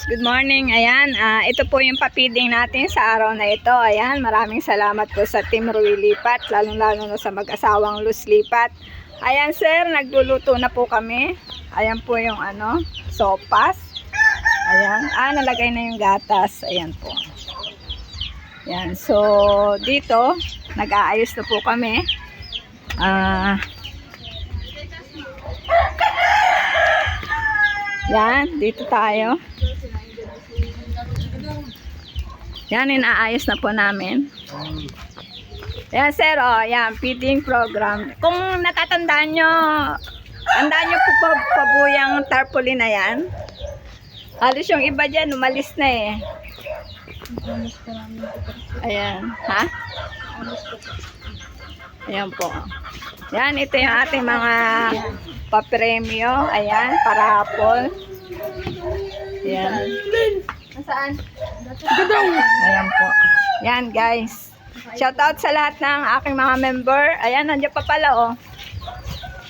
Good morning. Ayan, ito po yung papiding natin sa araw na ito. Ayan, maraming salamat po sa Team Roy Lipat, lalong-lalo na sa mag-asawang Luz Lipat. Ayan sir, nagluluto na po kami. Ayan po yung sopas. Ayan, nalagay na yung gatas. Ayan po. Ayan, so dito, nag-aayos na po kami. Yan, dito tayo. Yan, inaayos na po namin. Yan sir, yan, feeding program. Kung natatandaan nyo, tandaan nyo po pabuyang tarpaulin na yan. Halos yung iba dyan, umalis na eh. Ayan, ha? Ayan po. Yan, ito yung ating mga papremyo. Ayan, parapol. Ayan. Saan? Ayan po. Yan guys. Shoutout sa lahat ng aking mga member. Ayan, nandiyan pa pala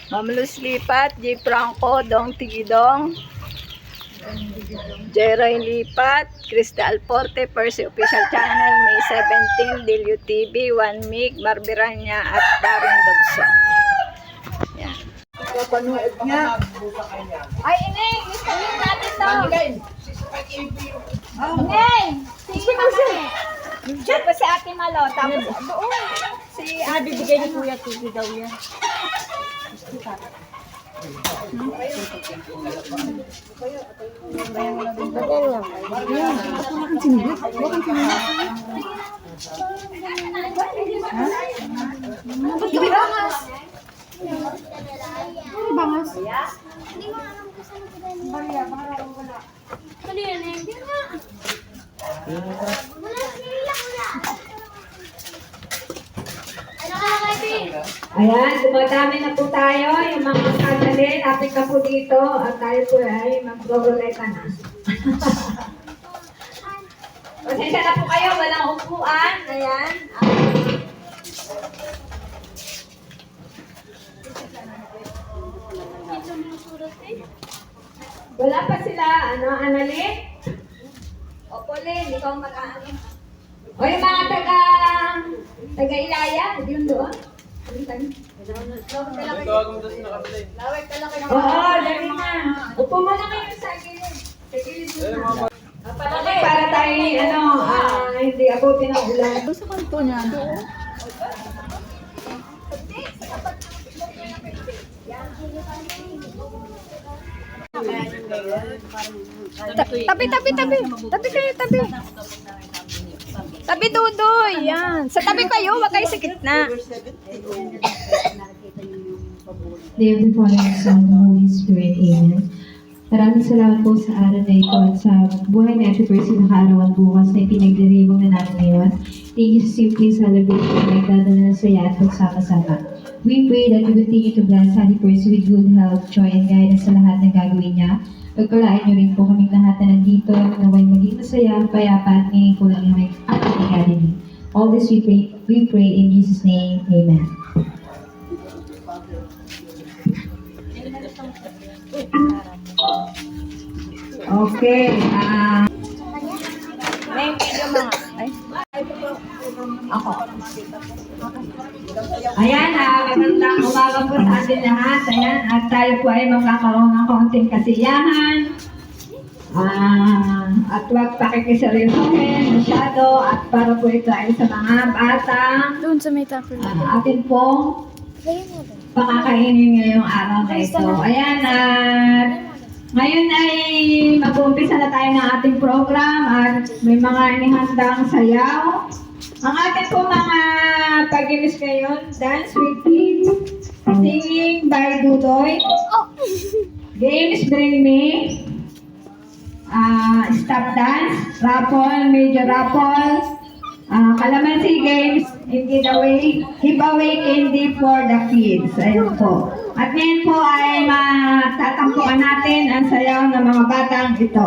Ma'am Luz Lipat, J. Franco, Dong Tigidong, Jeroy Lipat, Crystal Porte, Percy Official Channel, May 17, Dilio TV, 1 Mig, Marberanya at Darren Dobson. Yan. Ay, Ineng! Gusto nyo natin to! Ineng! Sige kami! Tapos si Ate Malo, tapos doon. Si Ate bigay ni Kuya Tiki daw yan. Bangas. Hindi mo alam kung saan ko dahil. Wala. Ano yan eh? Hindi nga. Wala sila. Ayan, dumadami na po tayo. Yung mga kadali, lapit ka po dito. At tayo po ay mag-progroleta na. Pasensya na po kayo, walang upuan. Ayan. Wala pa sila, Annalyn? O, Pauline, ikaw mag-aano. O, yung mga taga-Ilaya, yun doon. Oo, dali na. Upo mo na kayo sa gilid. Sa gilid mo na. Para tayo, hindi abutin ang ulan. Sa kanto niya. Tabi. Tabi kayo, tabi. Tabi, Dudoy. Yan. Sa tabi kayo, wag kayo sa gitna. Name of the Father, and Son, and the Holy Spirit. Amen. Maraming salamat po sa araw na ito at sa buhay na ito first na kaarawan bukas na ipinagdiriwang na natin ngayon. Thank you simply celebration na nagdadala ng saya at pagsama-sama. We pray that you continue to bless Holy Percy with good health, joy, and guidance sa lahat ng gagawin niya. Pagpalaan niyo rin po kaming lahat na nandito na may maging masaya, payapa at meaningful ang aming academy. All this we pray in Jesus' name. Amen. Okay. May video mga. Ako. Ayan, magandang umaga po sa atin lahat. Ayan, at tayo po ay magkakaroon ng kaunting kasiyahan. At huwag pakikiseryosohin masyado. At para po ito ay sa mga bata. Doon sa may tapos. Atin pong pakakainin ngayong araw na ito. Ayan, at ngayon ay mag-uumpisa na tayo ng ating program at may mga inihandang sayaw. Ang ating po mga pag-imis ngayon, Dance with Kids, singing by Dudoy, games Bring Me, stop dance, raffle, major raffle, Calamansi games, giveaway candy for the kids. Ayun po. At ngayon po ay matatampukan natin ang sayaw ng mga batang ito.